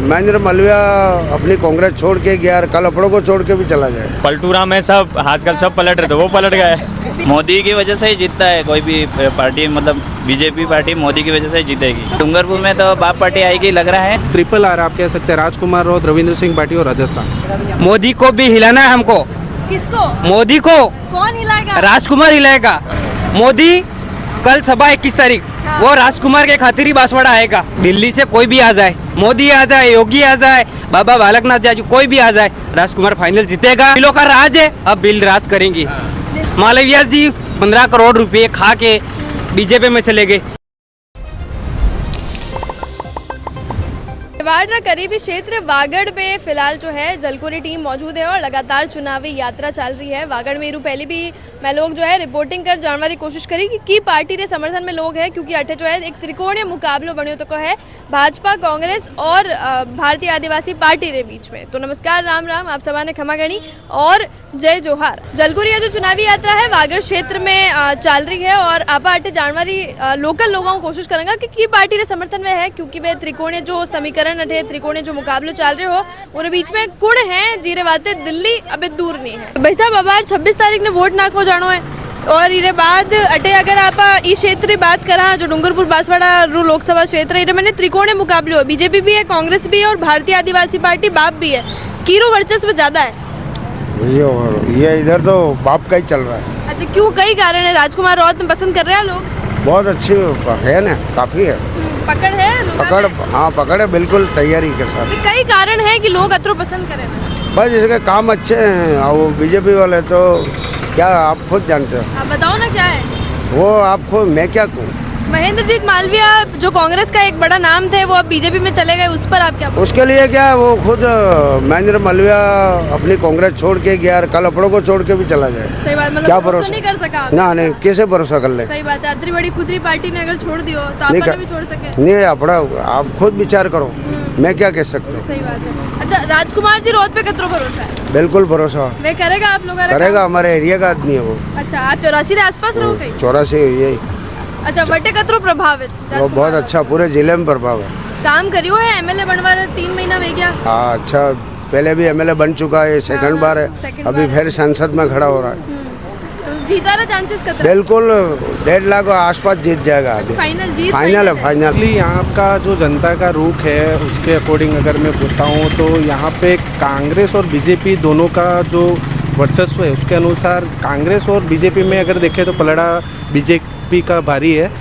महेंद्र मालवीय अपनी कांग्रेस छोड़ के गया, कल अपनों को छोड़ के भी चला जाए। पलटूरा में सब आजकल सब पलट रहे थे, वो पलट गए। मोदी की वजह से ही जीतता है कोई भी पार्टी, मतलब बीजेपी पार्टी मोदी की वजह से ही जीतेगी। डूंगरपुर में तो बाप पार्टी आएगी लग रहा है। ट्रिपल आर आप कह सकते हैं, राजकुमार राउत, रविंद्र सिंह पाटिल और राजस्थान। मोदी को भी हिलाना है हमको। किसको? मोदी को। कौन हिलाएगा? राजकुमार हिलाएगा। मोदी कल सभा 21 तारीख, वो राजकुमार के खातिर ही बांसवाड़ा आएगा। दिल्ली से कोई भी आ जाए, मोदी आ जाए, योगी आ जाए, बाबा बालकनाथ जाए, कोई भी आ जाए, राजकुमार फाइनल जीतेगा। बिलों का राज है, अब बिल राज करेंगी। मालवीय जी 15 करोड़ रुपए खा के बीजेपी में चले गए। मेवाड़ करीबी क्षेत्र वागड़ में फिलहाल जो है जलकुरी टीम मौजूद है और लगातार चुनावी यात्रा चल रही है। वागड़ में पहले भी मैं लोग जो है रिपोर्टिंग कर जानने की कोशिश करी कि पार्टी के समर्थन में लोग हैं, क्योंकि अठे जो है एक त्रिकोणीय मुकाबलो बनो तो है भाजपा, कांग्रेस और भारतीय आदिवासी पार्टी के बीच में। तो नमस्कार, राम राम, आप सभा ने क्षमा गणी और जय जोहार। जलकुरी जो चुनावी यात्रा है वागड़ क्षेत्र में चल रही है और आप अठे जानवारी लोकल लोगों को कोशिश करेंगे कि पार्टी के समर्थन में है, क्योंकि वे त्रिकोणीय जो समीकरण अठे त्रिकोणीय जो मुकाबलो चल रहे हो और बीच में कुड़ है जीरे बातें दिल्ली अभी दूर नहीं है। भाई साहब अब 26 तारीख ने वोट नाखो जानो है और इरे बाद अटे अगर आप ई क्षेत्र की बात करा जो डूंगरपुर बांसवाड़ा लोकसभा क्षेत्र है, मैंने त्रिकोणीय मुकाबले हो, बीजेपी भी है, कांग्रेस भी है और भारतीय आदिवासी पार्टी बाप भी है। किरो वर्चस्व ज्यादा है? ये इधर तो बाप का ही चल रहा है। अच्छा, क्यों? कई कारण है। राजकुमार राउत में पसंद कर रहे हैं लोग? बहुत अच्छी है ना, काफी है। पकड़ है लोगों पकड़, में? हाँ पकड़ है, बिल्कुल तैयारी के साथ। अच्छा, कई कारण है कि लोग अत्रो पसंद करें। बस इसके काम अच्छे हैं और वो बीजेपी वाले तो क्या आप खुद जानते हो। आप बताओ ना क्या है वो आपको, मैं क्या कहूँ। महेंद्रजीत मालवीय जो कांग्रेस का एक बड़ा नाम थे वो अब बीजेपी में चले गए, उस पर आप क्या? उसके लिए क्या है, वो खुद महेंद्र मालवीय अपनी कांग्रेस छोड़ के गया, कल अपनों को छोड़ के भी चला जाए। सही बात, मतलब क्या भरोसा नहीं कर सका? ना नहीं, कैसे भरोसा कर ले। सही बात है, इतनी बड़ी खुदरी पार्टी ने अगर छोड़ दियो तो आप भी छोड़ सके नहीं। अपना आप खुद विचार करो, मैं क्या कह सकता हूँ। सही बात है। अच्छा, राजकुमार जी राउत पे कितना भरोसा है? बिल्कुल भरोसा वे करेगा, आप लोग करेगा, हमारे एरिया का आदमी है वो। अच्छा, आप 84 के आसपास रहो कहीं? 84 यही। अच्छा, बटे कतरो प्रभावित? वो बहुत अच्छा, पूरे जिले में प्रभाव है। काम करियो है, एमएलए बनवा रहे 3 महीना में क्या? हाँ अच्छा, पहले भी एमएलए बन चुका है, सेकंड बार है, अभी फिर संसद में खड़ा हो रहा है। तो जीता रहा चांसेस कितना? बिल्कुल 1.5 लाख आसपास जीत जाएगा। फाइनल जीत? फाइनल है, फाइनल। यहाँ का जो जनता का रुख है उसके अकॉर्डिंग अगर मैं बताऊँ तो यहाँ पे कांग्रेस और बीजेपी दोनों का जो वर्चस्व है उसके अनुसार कांग्रेस और बीजेपी में अगर देखें तो पलड़ा बीजेपी का भारी है।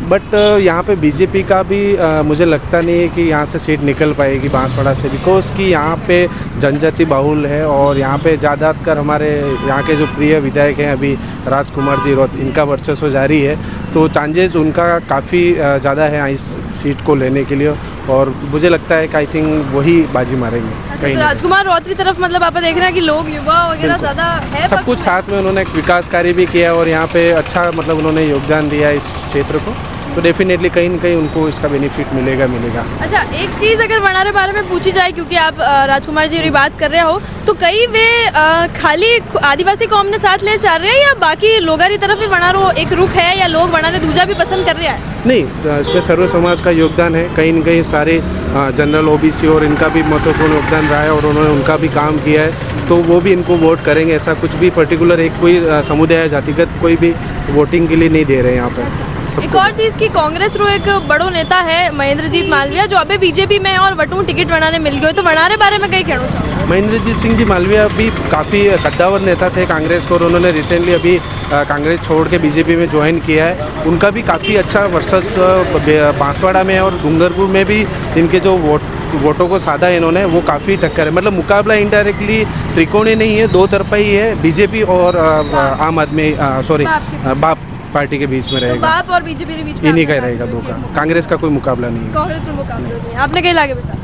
बट यहाँ पे बीजेपी का भी मुझे लगता नहीं है कि यहाँ से सीट निकल पाएगी बांसवाड़ा से, बिकॉज कि यहाँ पे जनजाति बाहुल है और यहाँ पे ज़्यादातर हमारे यहाँ के जो प्रिय विधायक हैं अभी राजकुमार जी राउत, इनका वर्चस्व जारी है, तो चांसेस उनका काफ़ी ज़्यादा है इस सीट को लेने के लिए और मुझे लगता है कि आई थिंक वही बाजी मारेंगे। तो राजकुमार राउत की तरफ मतलब आप देख रहे हैं कि लोग युवा वगैरह ज़्यादा है, सब कुछ साथ में उन्होंने एक विकास कार्य भी किया और यहाँ पे अच्छा मतलब उन्होंने योगदान दिया इस क्षेत्र को, तो डेफिनेटली कहीं न कहीं उनको इसका बेनिफिट मिलेगा। अच्छा, एक चीज़ अगर वनारे बारे में पूछी जाए, क्योंकि आप राजकुमार जी की बात कर रहे हो, तो कई वे खाली आदिवासी कौम ने साथ ले जा रहे हैं या बाकी लोगों की तरफ भी वनारो एक रुख है या लोग वनारे दूजा भी पसंद कर रहे हैं? नहीं, इसमें सर्व समाज का योगदान है, कहीं न कहीं सारे जनरल ओबीसी और इनका भी महत्वपूर्ण योगदान रहा है और उन्होंने उनका भी काम किया है, तो वो भी इनको वोट करेंगे। ऐसा कुछ भी पर्टिकुलर एक कोई समुदाय जातिगत कोई भी वोटिंग के लिए नहीं दे रहे हैं यहाँ पर। एक और चीज़ की कांग्रेस रो एक बड़ो नेता है महेंद्रजीत मालवीय जो अभी बीजेपी में है और वटू टिकट बनाने मिल गए, तो वनारे बारे में कहीं कहना चाहूँ? महेंद्रजीत सिंह जी मालवीय भी काफ़ी कद्दावर नेता थे कांग्रेस को और उन्होंने रिसेंटली अभी कांग्रेस छोड़ के बीजेपी में ज्वाइन किया है। उनका भी काफ़ी अच्छा वर्चस्व बांसवाड़ा में और डूंगरपुर में भी इनके जो वोटों को साधा है इन्होंने, वो काफ़ी टक्कर है। मतलब मुकाबला इनडायरेक्टली त्रिकोणीय नहीं है, दो तरफा ही है, बीजेपी और आम आदमी बाप पार्टी के बीच में रहेगा। तो बाप और बीजेपी के बीच में इन्हीं का रहेगा, दो का। कांग्रेस का कोई मुकाबला नहीं है। कांग्रेस में मुकाबला नहीं है। आपने कहीं लागे बेटा?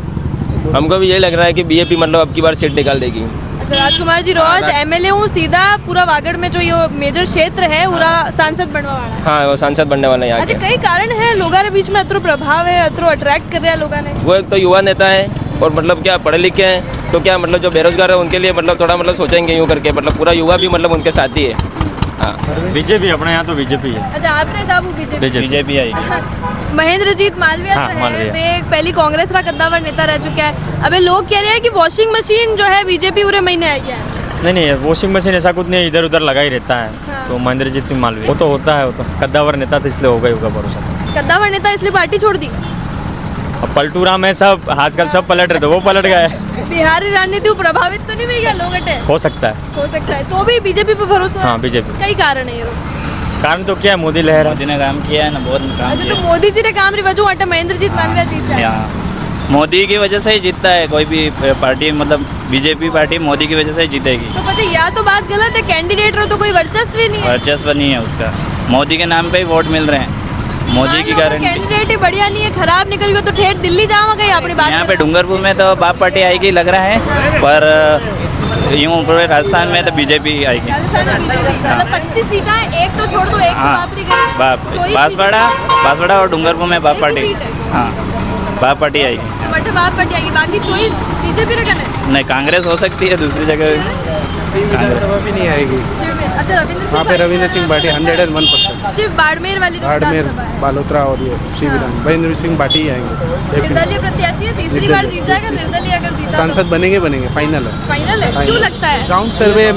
हमको भी यही लग रहा है कि बीजेपी मतलब अब की बार सीट निकाल देगी। अच्छा, राजकुमार जी राउत एमएलए हूँ, सीधा पूरा वागड़ में जो ये मेजर क्षेत्र है पूरा सांसद बनने वाला है। हाँ, वो सांसद बनने वाला है यहाँ अच्छा, के। कई कारण है लोगों के बीच में अत्रो प्रभाव है, अत्रो अट्रैक्ट कर रहे हैं लोगों ने। वो एक तो युवा नेता है और मतलब क्या पढ़े लिखे हैं, तो क्या मतलब जो बेरोजगार है उनके लिए मतलब थोड़ा मतलब सोचेंगे यूँ करके, मतलब पूरा युवा भी मतलब उनके साथ ही है। बीजेपी अपने यहाँ तो बीजेपी है। अच्छा आपने साहब वो बीजेपी बीजेपी आएगी। महेंद्रजीत मालविया हाँ, जो है मालविया। वे पहली कांग्रेस का कद्दावर नेता रह चुका है। अबे लोग कह रहे हैं कि वॉशिंग मशीन जो है बीजेपी पूरे महीने आई है। नहीं वॉशिंग मशीन ऐसा कुछ नहीं, इधर उधर लगा ही रहता है। हाँ। तो महेंद्रजीत मालवीय वो तो होता है, वो तो कद्दावर नेता था इसलिए होगा ही होगा भरोसा। कद्दावर नेता इसलिए पार्टी छोड़ दी। अब पलटू राम है सब, आजकल सब पलट रहे थे, वो पलट गए। बिहारी राजनीति प्रभावित तो नहीं हुई क्या लोग हटे? हो सकता है। हो सकता है, तो भी बीजेपी पे भरोसा है? हाँ बीजेपी। कई कारण है ये। कारण तो क्या है, मोदी लहर है। मोदी ने काम किया है ना, बहुत काम अच्छा किया तो मोदी जी ने काम रिवाजू हटे महेंद्रजीत मालविया जीत है। जाए। हाँ, मोदी की वजह से ही जीतता है कोई भी पार्टी, मतलब बीजेपी पार्टी मोदी की वजह से ही जीतेगी। तो पता या तो बात गलत है, कैंडिडेट रहो तो कोई वर्चस्व ही नहीं है। वर्चस्व नहीं है उसका, मोदी के नाम पे ही वोट मिल रहे हैं, मोदी की गारंटी। कैंडिडेट ही बढ़िया नहीं है, खराब निकल गया तो ठेठ दिल्ली जावा गई अपनी बात। यहाँ पे डूंगरपुर में तो बाप पार्टी आएगी लग रहा है, पर यूँ पूरे राजस्थान में तो बीजेपी आएगी। राजस्थान में बीजेपी मतलब 25 सीटें हैं, एक तो छोड़ दो, एक तो हाँ, बाप नहीं गई। बाप चौबीस बांसवाड़ा और डूंगरपुर में बाप एक पार्टी। सीट है। हाँ, बाप पार्टी आएगी। तो बट बाप पार्टी आएगी, बाकी चॉइस बीजेपी ने करना नहीं, कांग्रेस हो सकती है दूसरी जगह। विधानसभा भी नहीं आएगी अच्छा रविंद्र वहाँ पे। सिंह रविंद्र सिंह भाटी 101%। शिव बाड़मेर वाली जो बाड़मेर, विधानसभा है। बालोतरा और ये श्री विधान महेंद्र सिंह भाटी ही आएंगे definitely। निर्दलीय प्रत्याशी है, तीसरी बार जीत जाएगा निर्दलीय अगर जीता। सांसद बनेंगे फाइनल है। फाइनल है, क्यों लगता है? ग्राउंड सर्वे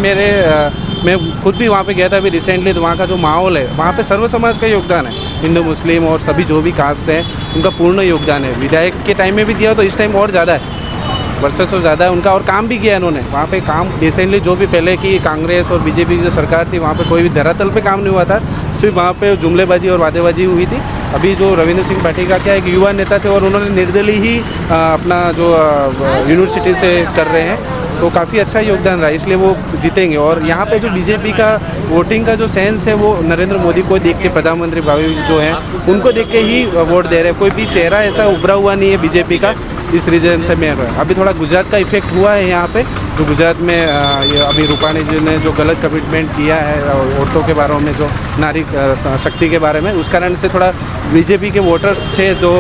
मैं खुद भी वहाँ पे गया था अभी रिसेंटली, तो वहाँ का जो माहौल है, वहाँ पे सर्व समाज का योगदान है, हिंदू मुस्लिम और सभी जो भी कास्ट है उनका पूर्ण योगदान है। विधायक के टाइम में भी दिया तो इस टाइम और ज़्यादा है, वर्चस्व ज़्यादा है उनका, और काम भी किया है इन्होंने वहाँ पे। काम रिसेंटली जो भी पहले की कांग्रेस और बीजेपी की जो सरकार थी वहाँ पे कोई भी धरातल पे काम नहीं हुआ था, सिर्फ वहाँ पे जुमलेबाजी और वादेबाजी हुई थी। अभी जो रविंद्र सिंह भाटी का क्या एक युवा नेता थे और उन्होंने निर्दलीय ही अपना जो यूनिवर्सिटी से कर रहे हैं, तो काफ़ी अच्छा योगदान रहा, इसलिए वो जीतेंगे। और यहाँ पे जो बीजेपी का वोटिंग का जो सेंस है वो नरेंद्र मोदी को देख के, प्रधानमंत्री भावी जो हैं उनको देख के ही वोट दे रहे हैं। कोई भी चेहरा ऐसा उभरा हुआ नहीं है बीजेपी का इस रीजन से। मैं अभी थोड़ा गुजरात का इफेक्ट हुआ है यहाँ पे, तो गुजरात में ये अभी रूपाणी जी ने जो गलत कमिटमेंट किया है औरतों के बारे में, जो नारी शक्ति के बारे में, उस कारण से थोड़ा बीजेपी के वोटर्स थे जो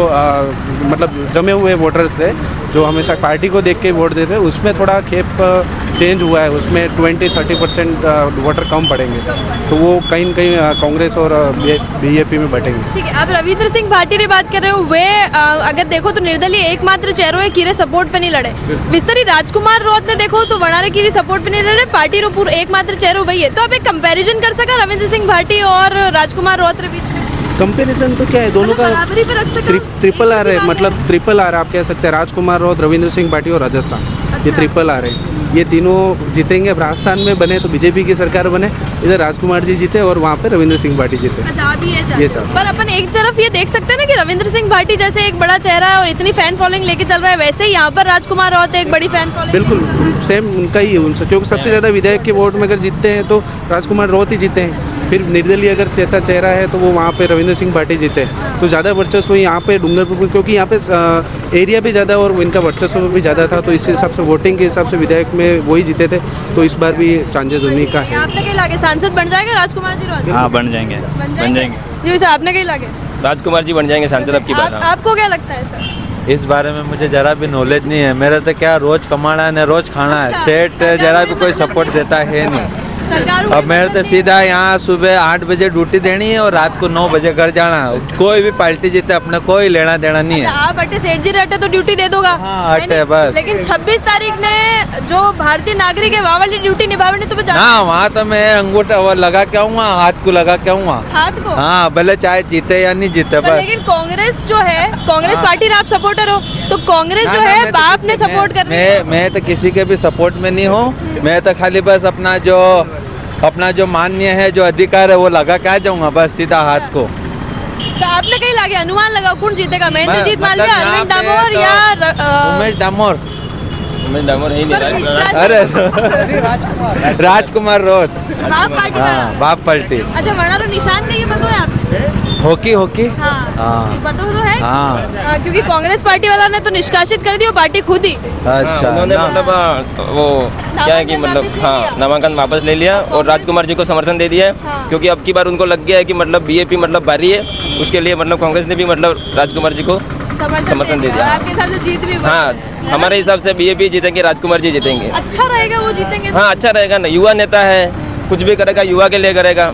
मतलब जमे हुए वोटर्स थे जो हमेशा पार्टी को देख के वोट देते, उसमें थोड़ा खेप चेंज हुआ है। उसमें 20-30% वोटर कम पड़ेंगे, तो वो कहीं न कहीं कांग्रेस और बीजेपी में बटेंगे। ठीक है, आप रविंद्र सिंह भाटी की बात कर रहे हो, वे अगर देखो तो निर्दलीय एकमात्र चेहरो है कीरे सपोर्ट पे नहीं लड़े। विस्तरी राजकुमार रोत ने देखो तो वनारे कीरी सपोर्ट पे नहीं लड़े, पार्टी रो पूरा एकमात्र चेहरो वही है। तो आप एक कंपैरिजन कर सका रविंद्र सिंह भाटी और राजकुमार रोत के बीच में? कंपैरिजन तो क्या है, दोनों का बराबरी पे रख सका? ट्रिपल आर है, मतलब ट्रिपल आर आप कह सकते हैं। राजकुमार राउत, रविंद्र सिंह भाटी और राजस्थान, ये ट्रिपल आर है। ये तीनों जीतेंगे। अब राजस्थान में बने तो बीजेपी की सरकार बने, इधर राजकुमार जी जीते और वहाँ पे रविंद्र सिंह भाटी जीते। अच्छा, आप ये ये चाहते। पर अपन एक तरफ ये देख सकते हैं ना कि रविंद्र सिंह भाटी जैसे एक बड़ा चेहरा है और इतनी फैन फॉलोइंग लेके चल रहा है, वैसे ही यहाँ पर राजकुमार राउत एक बड़ी फैन फॉलोइंग। बिल्कुल सेम उनका ही है उनसे, क्योंकि सबसे ज़्यादा विधायक के वोट में अगर जीतते हैं तो राजकुमार राउत ही जीते हैं। फिर निर्दलीय अगर चेहरा है तो वो वहाँ पे रविंद्र सिंह भाटी जीते। तो ज़्यादा वर्चस्व यहाँ पे डूंगरपुर में, क्योंकि यहाँ पे एरिया भी ज़्यादा और इनका वर्चस्व भी ज़्यादा था, तो इस हिसाब से वोटिंग के हिसाब से विधायक में वही जीते थे। तो इस बार भी चांसेस उन्हीं का है। आपने कहीं लागे सांसद बन जाएगा राजकुमार जी राउत? हाँ, बन जाएंगे। जी सर, आपने कहीं लागे राजकुमार जी बन जाएंगे सांसद अब की बात। आपको क्या लगता है सर? इस बारे में मुझे जरा भी नॉलेज नहीं है। मेरा तो क्या रोज कमाना है न रोज खाना है। अच्छा, सेठ सरकार जरा में भी कोई मतलब सपोर्ट नहीं है। देता है नहीं। सरकार अब मेरे तो सीधा यहाँ सुबह 8 बजे ड्यूटी देनी है और रात को 9 बजे घर जाना है। कोई भी पार्टी जीते अपना कोई लेना देना नहीं है। आप अटे सेठ जी रहते तो ड्यूटी दे दोगा। हाँ, है अटे नहीं? बस। लेकिन 26 तारीख ने जो भारतीय नागरिक है वहाँ वाली ड्यूटी निभावनी तो ना वहाँ तो मैं अंगूठा वो लगा के आऊँगा, हाथ को लगा के आऊँगा। हाथ को? हाँ, भले चाहे जीते या नहीं जीते पर बस। लेकिन कांग्रेस जो है, कांग्रेस हाँ। पार्टी आप सपोर्टर हो, तो कांग्रेस जो है मैं तो बाप ने किसी- सपोर्ट कर रही है। मैं तो किसी के भी सपोर्ट में नहीं हूँ। मैं तो खाली बस अपना जो मान्य है, जो अधिकार है वो लगा के आ जाऊंगा बस सीधा हाथ को। तो आपने कहीं लागे अनुमान लगाओ कौन जीतेगा, महेंद्रजीत मतलब मालविया, यहाँ अरविंद पे डामोर तो या उमेश डामोर। डामोर ही पर विश्वास- अरे राजकुमार राउत। बाप पार्टी हाँ, का? बाप पलटी। अच्छा, वनारो निशान का ये पता है आपने? हॉकी हाँ, हाँ। पता तो है। हाँ। क्योंकि कांग्रेस पार्टी वाला ने तो निष्कासित कर दी वो पार्टी खुद ही। अच्छा उन्होंने ना- मतलब वो क्या है कि नामांकन मतलब वापस ले हाँ लिया। नामांकन वापस ले लिया और राजकुमार जी को समर्थन दे दिया है। हाँ। क्योंकि अब की बार उनको लग गया है कि मतलब बीजेपी मतलब भारी है, उसके लिए मतलब कांग्रेस ने भी मतलब राजकुमार जी को समर्थन दे दिया। और आपके हिसाब से जीत भी हुई हाँ, है। हमारे हिसाब से बीजेपी जीतेंगे, राजकुमार जी जीतेंगे। अच्छा रहेगा वो जीतेंगे तो? हाँ, अच्छा रहेगा ना, युवा नेता है, कुछ भी करेगा युवा के लिए करेगा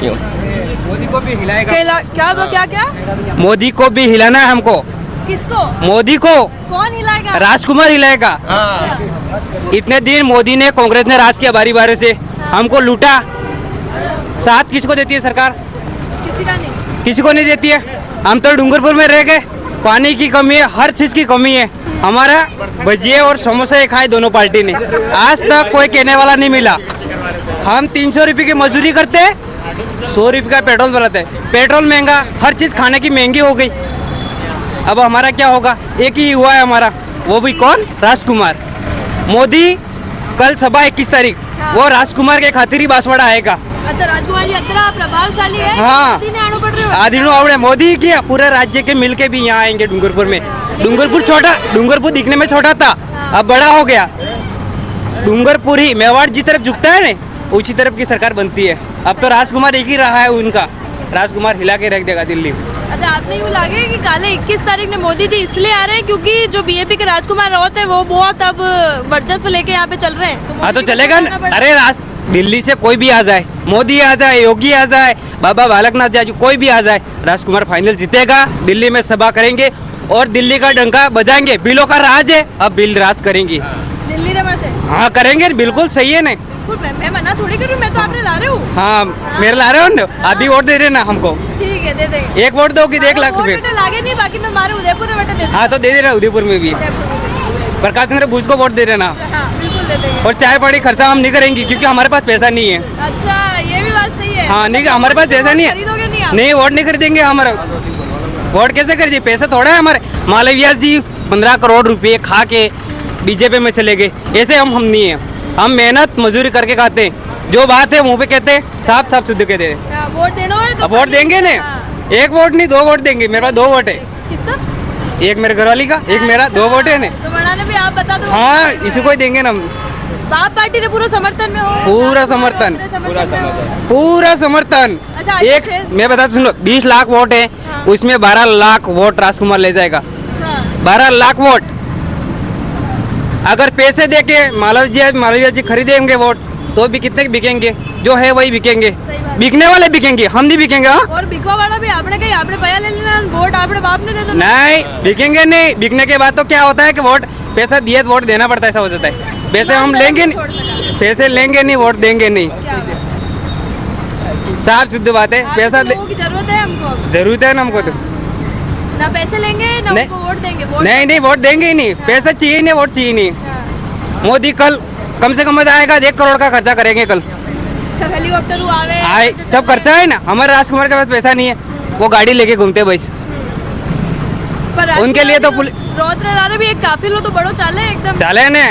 यूँ। मोदी को भी हिलाएगा, क्या क्या मोदी को भी हिलाना है हमको, किसको? मोदी को कौन हिलाएगा? राजकुमार हिलाएगा। इतने दिन मोदी ने कांग्रेस ने राज किया बारी बारी से, हमको लूटा। साथ किसको देती है सरकार? किसी का नहीं। किसी को नहीं देती है। हम तो डूंगरपुर में रह गए, पानी की कमी है, हर चीज की कमी है। हमारा भजिए और समोसे खाए दोनों पार्टी ने, आज तक कोई कहने वाला नहीं मिला। हम 300 रुपये की मजदूरी करते, 100 रुपये का पेट्रोल भराते, पेट्रोल महंगा, हर चीज खाने की महंगी हो गई। अब हमारा क्या होगा? एक ही हुआ है हमारा, वो भी कौन? राजकुमार। मोदी कल सभा 21 तारीख, वो राजकुमार के खातिर ही बांसवाड़ा आएगा। अच्छा, राजकुमार जी इतना प्रभावशाली है, हाँ। मोदी ने आना पड़ रहे हो। आदिनो आवड़े मोदी की पूरे राज्य के मिलके भी यहाँ आएंगे डूंगरपुर में। डूंगरपुर छोटा, डूंगरपुर दिखने में छोटा था, अब बड़ा हो गया। डूंगरपुर ही मेवाड़ जी तरफ झुकता है ना, उसी तरफ की सरकार बनती है। अब तो राजकुमार एक ही रहा है उनका, राजकुमार हिला के रख देगा दिल्ली। अच्छा, आपने यूँ लगे कि काले 21 तारीख ने मोदी जी इसलिए आ रहे हैं क्योंकि जो बीजेपी के राजकुमार रावत है वो बहुत अब वर्चस्व लेके यहाँ पे चल रहे हैं, हाँ तो चलेगा ना। अरे दिल्ली से कोई भी आ जाए, मोदी आ जाए, योगी आ जाए, बाबा बालकनाथ जी, कोई भी आ जाए, राजकुमार फाइनल जीतेगा। दिल्ली में सभा करेंगे और दिल्ली का डंका बजाएंगे। बिलों का राज है, अब बिल राज करेंगे। दिल्ली रे मत है। हाँ करेंगे, बिल्कुल सही है ना। मैं मना थोड़ी करूँ, मैं तो आपने ला रहे हूँ। हाँ मेरे ला रहे हो ना, अभी वोट दे देना हमको। ठीक है, दे देंगे। एक वोट दोगी तो 1 लाख रुपए। लागे नहीं, बाकी मैं मारे उदयपुर में बेटा दे। हाँ तो दे देना, उदयपुर में भी प्रकाश चंद्र भूज को वोट दे देना। हाँ बिल्कुल दे देंगे। और चाय पानी खर्चा हम नहीं करेंगे क्योंकि हमारे पास पैसा नहीं है। अच्छा, ये भी बात सही है। हाँ नहीं, हमारे पास पैसा नहीं है। खरीदोगे नहीं आप? नहीं, वोट नहीं खरीदेंगे। हमारा वोट कैसे खरीदे? पैसा थोड़ा है हमारे। मालवीय जी 15 करोड़ रुपए खा के बीजेपी में चले गए, ऐसे हम नहीं है। हम मेहनत मजदूरी करके खाते हैं, जो बात है मुंह पे कहते हैं, साफ साफ शुद्ध कहते हैं। हाँ, वोट देना है तो अब वोट देंगे ना, हाँ। 1 वोट नहीं 2 वोट देंगे। मेरे पास 2 वोट है, किसका? एक मेरे घरवाली का, एक मेरा, 2 वोट है ना। तो बढ़ाने भी आप बता दो। हाँ इसी को ही देंगे ना। बाप पार्टी ने पूरा समर्थन में हो? पूरा समर्थन, पूरा समर्थन। अच्छा, एक मैं बता सुनो, 20 लाख वोट है, उसमें 12 लाख वोट राजकुमार ले जाएगा। 12 लाख वोट। अगर पैसे देके मालवीय जी खरीदेंगे वोट तो भी कितने बिकेंगे? जो है वही बिकेंगे, बिकने वाले बिकेंगे, हम नहीं बिकेंगे। हाँ और बिकवा वाला भी आपने कहीं आपने पया ले लेना, वोट आपने बाप ने दे दो। नहीं बिकेंगे नहीं। बिकने के बाद तो क्या होता है कि वोट पैसा दिए तो वोट देना पड़ता है, ऐसा हो जाता है। पैसे हम लेंगे नहीं, पैसे लेंगे नहीं, वोट देंगे नहीं। साफ शुद्ध बात है। पैसा लोगों की जरूरत है हमको, जरूरत है ना हमको तो। ना पैसे लेंगे ना नहीं। उनको वोट देंगे। नहीं नहीं, वोट देंगे ही नहीं। पैसा चाहिए नहीं, वोट चाहिए नहीं। मोदी कल कम से कम आएगा 1 करोड़ का खर्चा करेंगे कल। हेलीकॉप्टर आवे आए सब खर्चा है ना। हमारे राजकुमार के पास पैसा नहीं है, वो गाड़ी लेके घूमते बस। पर उनके लिए तो रोत्र भी एक काफिलो तो बड़ो चाले एकदम चाले ने।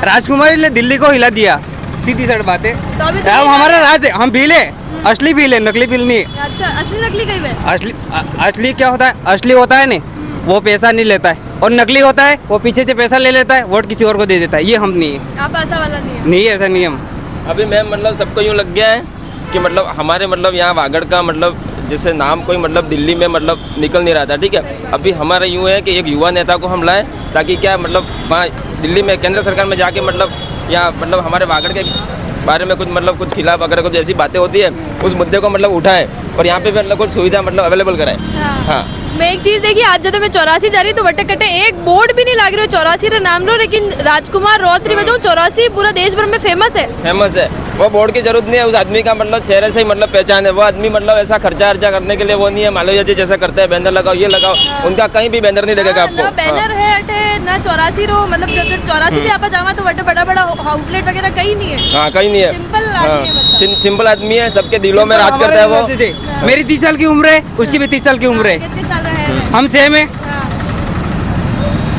राजकुमार ने दिल्ली को हिला दिया, सीधी सड़ बात है। तो अभी तो अब हमारा राज है, हम बिल है, असली बिल है, नकली बिल नहीं है। अच्छा, असली नकली कहीं में? असली क्या होता है? असली होता है ना, वो पैसा नहीं लेता है, और नकली होता है वो पीछे से पैसा ले लेता है, वोट किसी और को दे देता है। ये हम नहीं है। आप ऐसा वाला नहीं है? नहीं, ऐसा नहीं हम। अभी मैम मतलब सबको यूँ लग गया है कि मतलब हमारे मतलब यहाँ वागड़ का मतलब जैसे नाम कोई मतलब दिल्ली में मतलब निकल नहीं रहा था, ठीक है। अभी हमारा यूँ है कि एक युवा नेता को हम लाएं ताकि क्या मतलब वहाँ दिल्ली में केंद्र सरकार में जाके मतलब यहाँ मतलब हमारे वागड़ के बारे में कुछ खिलाफ अगर कुछ ऐसी बातें होती है उस मुद्दे को मतलब उठाए और यहाँ पे भी मतलब कुछ सुविधा मतलब अवेलेबल कराए। हाँ मैं एक चीज देखी, आज जब मैं 84 जा रही तो बटे कटे एक बोर्ड भी नहीं लग रही 84 रे नाम लो, लेकिन राजकुमार रोत्री वजह 84 पूरा देश भर में फेमस है। वो बोर्ड की जरूरत नहीं है, उस आदमी का मतलब चेहरे से ही मतलब पहचान है। वो आदमी मतलब ऐसा खर्चा करने के लिए वो नहीं है। मालवीय जी जैसा करते हैं, बैनर लगाओ ये लगाओ, उनका कहीं भी बैनर नहीं लगेगा आपको। ना बैनर है अटे ना 84 रो, मतलब जब 84 भी आप जावा तो बटे बड़ा बड़ा आउटलेट वगैरह कहीं नहीं है। हाँ कहीं नहीं है, सिंपल आदमी है, मतलब सिंपल आदमी है, सबके दिलों में राज करता है वो। मेरी 30 साल की उम्र है, उसकी भी 30 साल की उम्र है, कितने साल रहे हैं? हम सेम है।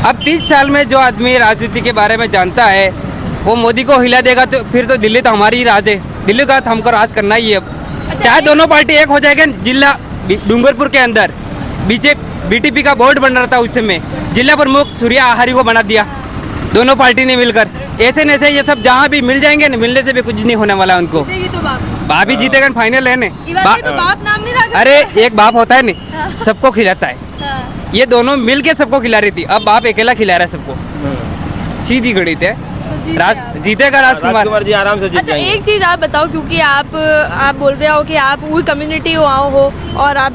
अब 30 साल में जो आदमी राजनीति के बारे में जानता है वो मोदी को हिला देगा तो फिर तो दिल्ली तो हमारी ही राज है। दिल्ली का तो हमको राज करना ही है। अब चाहे दोनों पार्टी एक हो जाएगा। जिला डूंगरपुर के अंदर बीटीपी का बोर्ड बन रहा था, उस समय जिला प्रमुख सूर्या आहारी को बना दिया दोनों पार्टी ने मिलकर। ऐसे न ऐसे ये सब जहाँ भी मिल जाएंगे न, मिलने से भी कुछ नहीं होने वाला उनको। तो बाप ही जीतेगा, फाइनल है तो बाप नाम नहीं रखा। अरे एक बाप होता है न, सबको खिलाता है। ये दोनों मिल के सबको खिला रही थी, अब बाप अकेला खिला रहा है सबको। सीधी गणित है, तो जीत जीतेगा राजकुमार। राजकुमार जी आराम से जीत अच्छा जाएंगे। एक चीज आप बताओ, क्योंकि आप बोल रहे हो कि आप वही कम्युनिटी हो और आप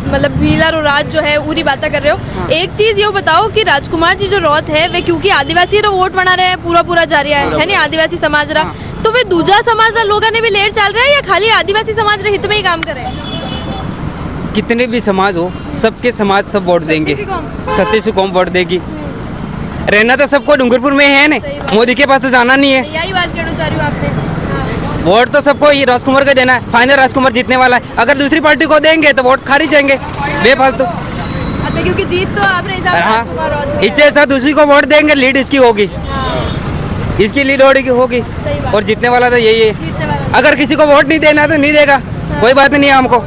मतलब भीलर और राज जो है उरी बातें कर रहे हो। एक चीज ये बताओ कि राजकुमार जी जो रौत है वे क्योंकि आदिवासी रो वोट बना रहे हैं पूरा जा रहा है ना, आदिवासी समाज रहा, तो वे दूजा समाज लोगों ने भी लेट चल रहा है या खाली आदिवासी समाज रे हित में ही काम करे? कितने भी समाज हो, सबके समाज सब वोट देंगे, छत्तीस कौम वोट देगी। रहना तो सबको डूंगरपुर में है ना, सही बात। मोदी के पास तो जाना नहीं है। यही बात कहना चाह रही हूँ आपने। हाँ। वोट तो सबको ये राजकुमार को देना है, फाइनल राजकुमार जीतने वाला है। अगर दूसरी पार्टी को देंगे तो वोट खारिज जाएंगे बेफालतू। अच्छा, क्योंकि जीत तो आपने हिसाब से हाँ, राजकुमार रौत है। इससे साथ दूसरी को वोट देंगे, लीड इसकी होगी, हाँ, इसकी लीड होगी सही बात। और जीतने वाला तो यही है। जीतने वाला। अगर किसी को वोट नहीं देना तो नहीं देगा, कोई बात नहीं है हमको,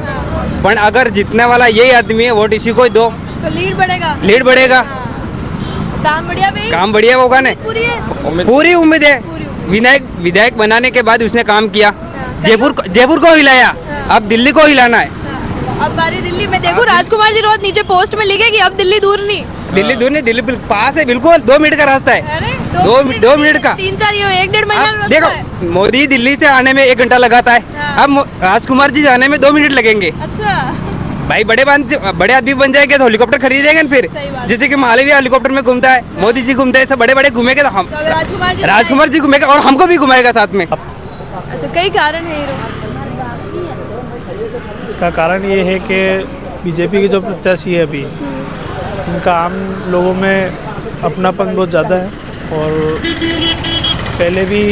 पर अगर जीतने वाला यही आदमी है, वोट इसी को ही दो, तो लीड बढ़ेगा। लीड बढ़ेगा। हाँ। काम बढ़िया भाई, काम बढ़िया होगा ना, पूरी है। पूरी उम्मीद है। पूरी उम्मीद। विधायक बनाने के बाद उसने काम किया, हाँ। जयपुर को हिलाया, हाँ। अब दिल्ली को हिलाना है। हाँ। अब बारी दिल्ली में देखो, राजकुमार जी रौत नीचे पोस्ट में लिखेगी अब दिल्ली दूर नहीं। दिल्ली दूर नहीं, दिल्ली पास है, बिल्कुल 2 मिनट का रास्ता है। अरे 2 मिनट का। 3-4 ये 1-1.5 महीना अब रास्ता है। देखो, मोदी दिल्ली से आने में 1 घंटा लगाता है, हाँ। अब राजकुमार जी जाने में 2 मिनट लगेंगे। अच्छा, भाई बड़े आदमी बन जाएंगे तो हेलीकॉप्टर खरीदेंगे ना फिर, सही बात। जैसे कि मालवीय हेलीकॉप्टर में घूमता है, मोदी जी घूमते हैं, सब बड़े घूमेंगे तो हम तो अब राजकुमार जी घूमेगा और हमको भी घुमाएगा साथ में। अच्छा, कई कारण है हीरो। इसका कारण ये है कि बीजेपी के जो प्रत्याशी है अभी, उनका आम लोगों में अपनापन बहुत ज़्यादा है और पहले भी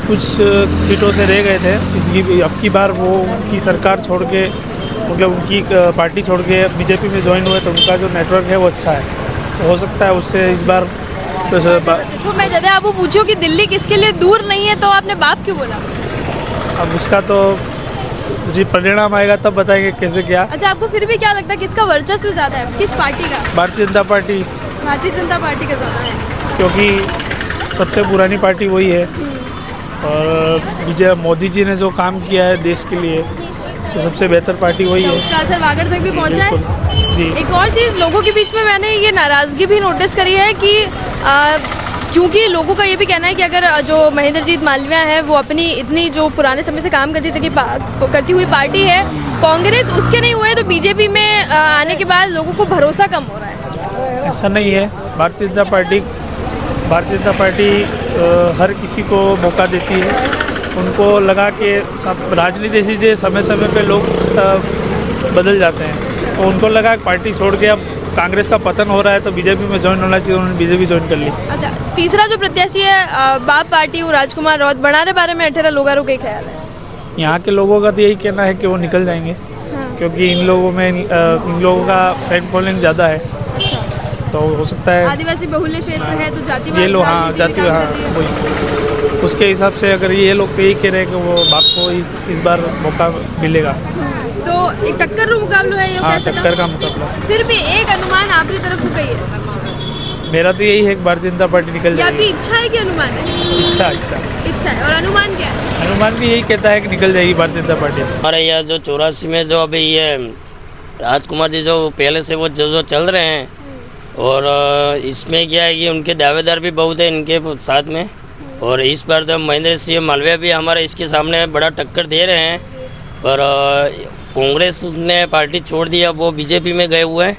कुछ सीटों से रह गए थे। इसकी अब की बार वो उनकी सरकार छोड़ के, मतलब उनकी पार्टी छोड़ के बीजेपी में ज्वाइन हुए, तो उनका जो नेटवर्क है वो अच्छा है, तो हो सकता है उससे इस बार तो मैं जब आपको पूछूं कि दिल्ली किसके लिए दूर नहीं है तो आपने बाप क्यों बोला? अब उसका तो परिणाम आएगा तब बताएंगे कैसे क्या। अच्छा, आपको फिर भी क्या लगता है किसका वर्चस्व ज्यादा है, किस पार्टी का? भारतीय जनता पार्टी, भारतीय जनता पार्टी का ज्यादा है, क्योंकि सबसे पुरानी पार्टी वही है और मोदी जी ने जो काम किया है देश के लिए, तो सबसे बेहतर पार्टी वही तो है। उसका असर वागड़ तक भी पहुंचा है। बिल्कुल जी। एक और चीज़, लोगों के बीच में मैंने ये नाराज़गी भी नोटिस करी है कि क्योंकि लोगों का ये भी कहना है कि अगर जो महेंद्रजीत मालवीय है वो अपनी इतनी जो पुराने समय से काम करती थी करती हुई पार्टी है, कांग्रेस उसके नहीं हुए, तो बीजेपी में आने के बाद लोगों को भरोसा कम हो रहा है। ऐसा नहीं है, भारतीय जनता पार्टी हर किसी को मौका देती है। उनको लगा कि राजनीति ऐसी है, समय समय पे लोग बदल जाते हैं, तो उनको लगा पार्टी छोड़ के अब कांग्रेस का पतन हो रहा है तो बीजेपी में ज्वाइन होना चाहिए, उन्होंने बीजेपी ज्वाइन कर ली। अच्छा, तीसरा जो प्रत्याशी है बाप पार्टी, वो राजकुमार रौत बनाने बारे में 18 लोगों का ख्याल है? यहाँ के लोगों का तो यही कहना है कि वो निकल जाएंगे। हाँ। क्योंकि इन लोगों का फैन फॉलोइंग ज़्यादा है, तो हो सकता है आदिवासी बहुल्य क्षेत्र है तो जातिवाद ये लोग, हाँ राजनीति भी जाति, काम हाँ कर रही है। वही उसके हिसाब से अगर ये लोग तो यही कह रहे हैं कि वो बाप को इस बार मौका मिलेगा। तो एक टक्कर रू मुकाबला है ये, हाँ, कह सकते टक्कर हो? का मुकाबला। फिर भी एक अनुमान आपकी तरफ हो गई है, मेरा तो यही है कि भारतीय जनता पार्टी निकल ये आपकी जाएगी। इच्छा है कि अनुमान है? इच्छा है, और अनुमान क्या है? अनुमान भी यही कहता है कि निकल जाएगी भारतीय जनता पार्टी। हमारे यहाँ जो 84 में जो अभी ये राजकुमार जी जो पहले से वो जो चल रहे हैं, और इसमें क्या है कि उनके दावेदार भी बहुत है इनके साथ में, और इस बार तो महेंद्र सिंह मालवीय भी हमारे इसके सामने बड़ा टक्कर दे रहे हैं। पर कांग्रेस ने पार्टी छोड़ दिया, वो बीजेपी में गए हुए हैं,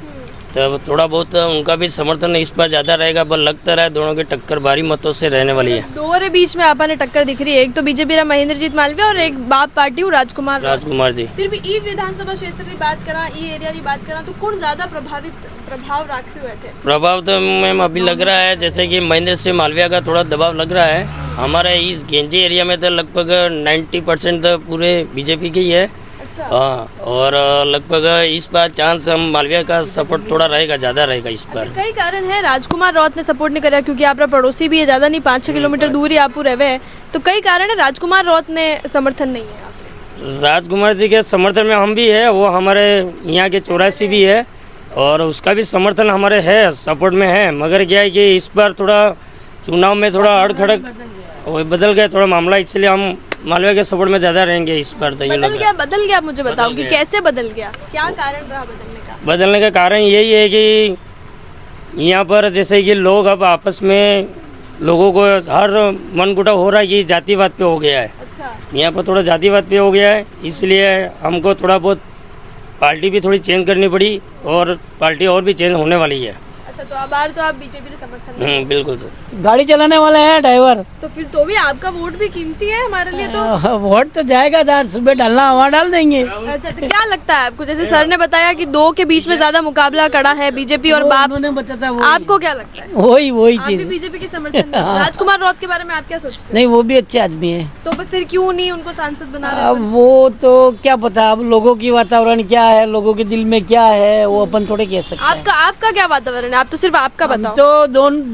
तो थोड़ा बहुत उनका भी समर्थन इस बार ज़्यादा रहेगा, पर लगता रहा दोनों की टक्कर भारी मतों से रहने वाली है। दो रे बीच में आपने टक्कर दिख रही है, एक तो बीजेपी रा महेंद्रजीत मालवीय और एक बाप पार्टी राजकुमार जी। फिर भी ई विधानसभा क्षेत्र की बात करा, ई एरिया की बात करा, तो कौन ज्यादा प्रभाव रख रहे बैठे? प्रभाव तो मैम अभी लग रहा है जैसे कि महेंद्र सिंह मालवीय का थोड़ा दबाव लग रहा है। हमारे इस गेंजी एरिया में तो लगभग 90% तो पूरे बीजेपी के ही है। अच्छा। हाँ, और लगभग इस बार चांस हम मालवीय का सपोर्ट थोड़ा रहेगा, ज़्यादा रहेगा इस बार। कई कारण है, राजकुमार रौत ने सपोर्ट नहीं करा क्योंकि आप पड़ोसी भी है, ज्यादा नहीं 5-6 किलोमीटर दूर ही आप रहे हैं, तो कई कारण है राजकुमार रौत ने समर्थन नहीं है। राजकुमार जी के समर्थन में हम भी है, वो हमारे यहाँ के 84 भी है, और उसका भी समर्थन हमारे है, सपोर्ट में है। मगर क्या है कि इस बार थोड़ा चुनाव में थोड़ा अड़खड़क बदल गया थोड़ा मामला, इसलिए हम मालवीय के सपोर्ट में ज़्यादा रहेंगे इस बार। तो बदल गया, आप मुझे बताओ कि कैसे बदल गया, क्या कारण रहा बदलने का? बदलने का कारण यही है कि यहाँ पर जैसे कि लोग अब आपस में लोगों को हर मनमुटाव हो रहा है, ये जातिवाद पे हो गया है। अच्छा, यहाँ पर थोड़ा जातिवाद पे हो गया है, इसलिए हमको थोड़ा बहुत पार्टी भी थोड़ी चेंज करनी पड़ी और पार्टी और भी चेंज होने वाली है। अच्छा, तो अब बार तो आप बीजेपी के समर्थन में, बिल्कुल सर। गाड़ी चलाने वाला है ड्राइवर, तो फिर तो भी आपका वोट भी कीमती है हमारे लिए तो। वोट तो जाएगा यार, सुबह डालना हवा डाल देंगे। अच्छा, तो क्या लगता है आपको, जैसे सर ने बताया कि दो के बीच में ज्यादा मुकाबला कड़ा है, बीजेपी और बाप, उन्होंने बताया वो आपको क्या लगता है? वही आप भी चीज। बीजेपी के समर्थन में? राजकुमार रौत के बारे में आप क्या सोचते हैं? नहीं, वो भी अच्छे आदमी है। तो फिर क्यों नहीं उनको सांसद बना रहे? अब वो तो क्या पता, अब लोगों की वातावरण क्या है, लोगों के दिल में क्या है, वो अपन थोड़े कह सकते हैं। आपका क्या वातावरण है? आप तो सिर्फ आपका बताओ। तो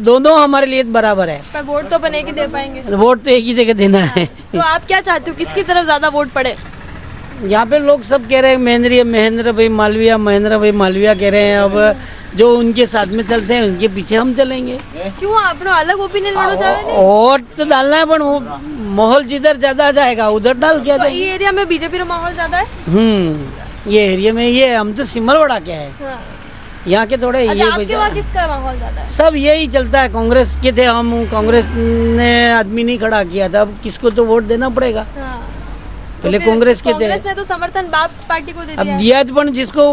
दोनों हमारे लिए बराबर है। पर वोट तो अपन एक ही दे पाएंगे। वोट तो एक ही जगह देना है। तो आप क्या चाहते हो, किसकी तरफ ज्यादा वोट पड़े? यहाँ पे लोग सब कह रहे हैं महेंद्र भाई मालविया कह रहे हैं। अब जो उनके साथ में चलते हैं उनके पीछे हम चलेंगे। क्यों, अपना अलग ओपिनियन वालों चाहे? वोट तो डालना है, पर वो माहौल जिधर ज्यादा आ जाएगा उधर डाल के आ जाएंगे। ये एरिया में बीजेपी का माहौल ज्यादा है। ये एरिया में ये हम तो सिमलवाड़ा के है, हाँ। यहाँ के थोड़े अच्छा, ये आपके वहाँ किसका माहौल ज्यादा है? सब यही चलता है। कांग्रेस के थे हम, कांग्रेस ने आदमी नहीं खड़ा किया था, अब किसको तो वोट देना पड़ेगा। हाँ। पहले तो फिर कांग्रेस के थे। कांग्रेस ने तो समर्थन बाप पार्टी को दे अब दिया है। दिया तो, पर जिसको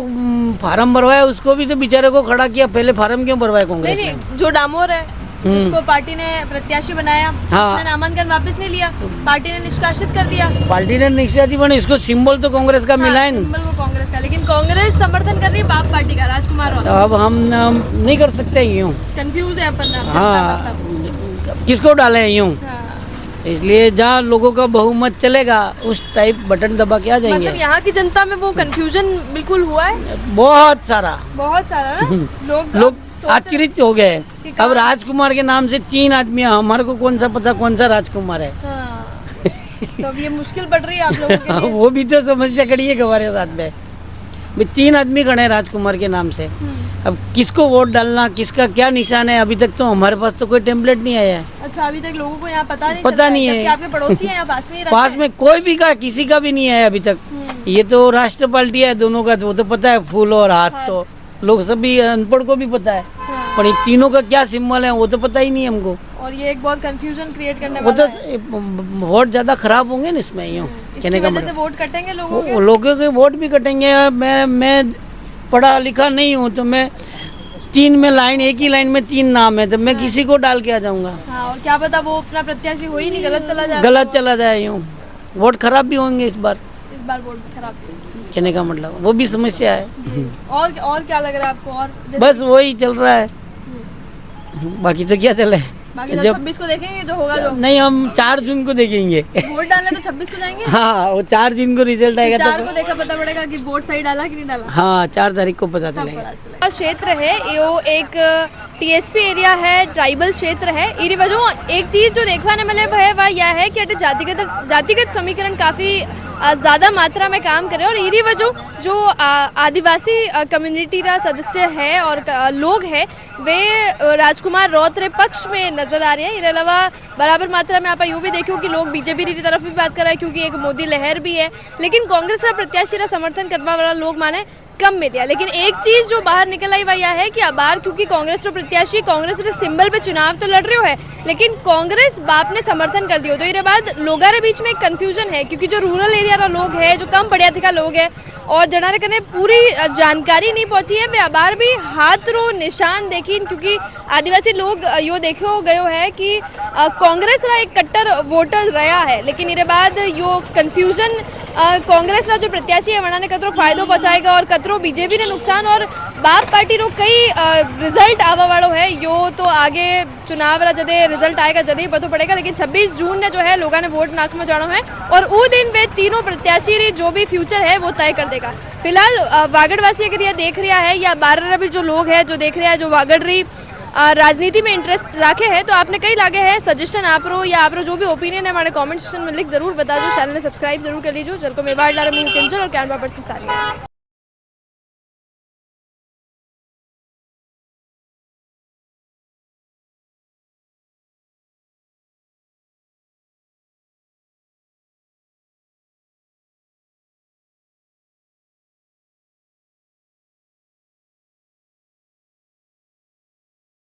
फार्म भरवाया उसको भी तो बेचारे को खड़ा किया। पहले फार्म क्यों भरवाया कांग्रेस ने? नहीं, जो डामोर है जिसको पार्टी ने प्रत्याशी बनाया, हाँ। उसने नामांकन वापस नहीं लिया, पार्टी ने निष्कासित कर दिया। पार्टी ने निष्कासित बने, इसको सिंबल तो कांग्रेस का मिला है। सिंबल को कांग्रेस का, लेकिन कांग्रेस समर्थन कर रही है बाप पार्टी का, राजकुमार तो रौत। अब हम नहीं कर सकते यूँ। कंफ्यूज है अपन। हाँ, किसको डालें यूँ? इसलिए जहाँ लोगों का बहुमत चलेगा उस टाइप बटन दबा के आ जाएंगे। मतलब यहाँ की जनता में वो कंफ्यूजन बिल्कुल हुआ है, बहुत सारा ना। लोग आश्चर्य हो गए। अब राजकुमार के नाम से 3 आदमी है, हमारे को कौन सा पता कौन सा राजकुमार है। हाँ। तो अब ये मुश्किल पड़ रही है आप लोगों के लिए। वो भी तो समस्या खड़ी है हमारे साथ में। 3 आदमी खड़े हैं राजकुमार के नाम से। अब किसको वोट डालना, किसका क्या निशान है, अभी तक तो हमारे पास तो कोई टेम्पलेट नहीं आया है। अच्छा, अभी तक लोगों को यहाँ पता नहीं है। आपके पड़ोसी हैं यहाँ पास में ही रहते पास में कोई भी का किसी का भी नहीं है अभी तक। ये तो राष्ट्र पार्टी है दोनों का, वो तो पता है फूल और हाथ तो लोग सभी अनपढ़ को भी पता है। पर ये तीनों का क्या सिंबल है वो तो पता ही नहीं हमको। और ये एक बहुत कंफ्यूजन क्रिएट करने वो वाला तो है। वोट ज्यादा खराब होंगे ना इसमें, यूँ कहने का मतलब वोट कटेंगे लोगों के वोट भी कटेंगे। मैं पढ़ा लिखा नहीं हूँ तो मैं 3 में लाइन, एक ही लाइन में 3 नाम है, तो मैं किसी को डाल के आ जाऊंगा। हाँ, और क्या पता वो अपना प्रत्याशी हो ही नहीं, गलत चला जाए यूँ वोट खराब भी होंगे इस बार वोट खराब कहने का मतलब, वो भी समस्या है। और क्या लग रहा है आपको? और बस वही चल रहा है, बाकी तो क्या चले। बाकी तो 26 को देखेंगे जो होगा। जो नहीं, हम 4 जून को देखेंगे। वोट डालने तो 26 को जाएंगे। हाँ, वो 4 जून को रिजल्ट आएगा। 4 को देखा पता पड़ेगा कि वोट सही डाला कि नहीं डाला। हाँ, 4 तारीख को पता चलेगा। क्षेत्र है यो एक टीएसपी एरिया है, ट्राइबल क्षेत्र है। इरी वजह एक चीज जो देखने मिले है वह यह है कि जातिगत समीकरण काफी ज़्यादा मात्रा में काम करे, और इरी वजह जो आदिवासी कम्युनिटी का सदस्य है और लोग हैं वे राजकुमार रौत रे पक्ष में नजर आ रहे हैं। इसके अलावा बराबर मात्रा में आप यूँ भी देखो कि लोग बीजेपी की तरफ भी बात कर रहे हैं, क्योंकि एक मोदी लहर भी है। लेकिन कांग्रेस का प्रत्याशी का समर्थन करने वाला लोग माने कम मिले। लेकिन एक चीज जो बाहर निकल आई वह यह है कि अबार क्योंकि कांग्रेस के प्रत्याशी कांग्रेस के सिंबल पे चुनाव तो लड़ रहे हो है, लेकिन कांग्रेस बाप ने समर्थन कर दियो। तो इसके बाद लोगों के बीच में एक कंफ्यूजन है, क्योंकि जो रूरल एरिया का लोग है, जो कम पढ़िया लिखा लोग है और जनारे कने पूरी जानकारी नहीं पहुंची है, वे अबार भी हाथ रो निशान देखी, क्योंकि आदिवासी लोग यो देखो गयो है कि कांग्रेस रा एक कट्टर वोटर रहा है। लेकिन इसके बाद यो कंफ्यूजन कांग्रेस रा जो प्रत्याशी है वना ने कतरो फायदो पहुंचाएगा और कतरो बीजेपी ने नुकसान, और बाप पार्टी रो कई रिजल्ट आवा वालों है। यो तो आगे चुनाव रा जदे रिजल्ट आएगा जदे ही पता पड़ेगा। लेकिन 26 जून ने जो है लोगों ने वोट नाक में जाना है, और वो दिन वे तीनों प्रत्याशी री जो भी फ्यूचर है वो तय कर देगा। फिलहाल वागड़वासी अगर यह देख रहा है या बारह भी जो लोग हैं जो देख रहे हैं, जो वागड़ रही राजनीति में इंटरेस्ट रखे हैं, तो आपने कई लागे है सजेशन आप रो या आप रो जो भी ओपिनियन है हमारे कमेंट सेक्शन में लिख जरूर बता दो। चैनल ने सब्सक्राइब जरूर कर लीजिए। चल को मैं बाहर ला रहा हूँ किंजल और कैमरा पर्सन सारी।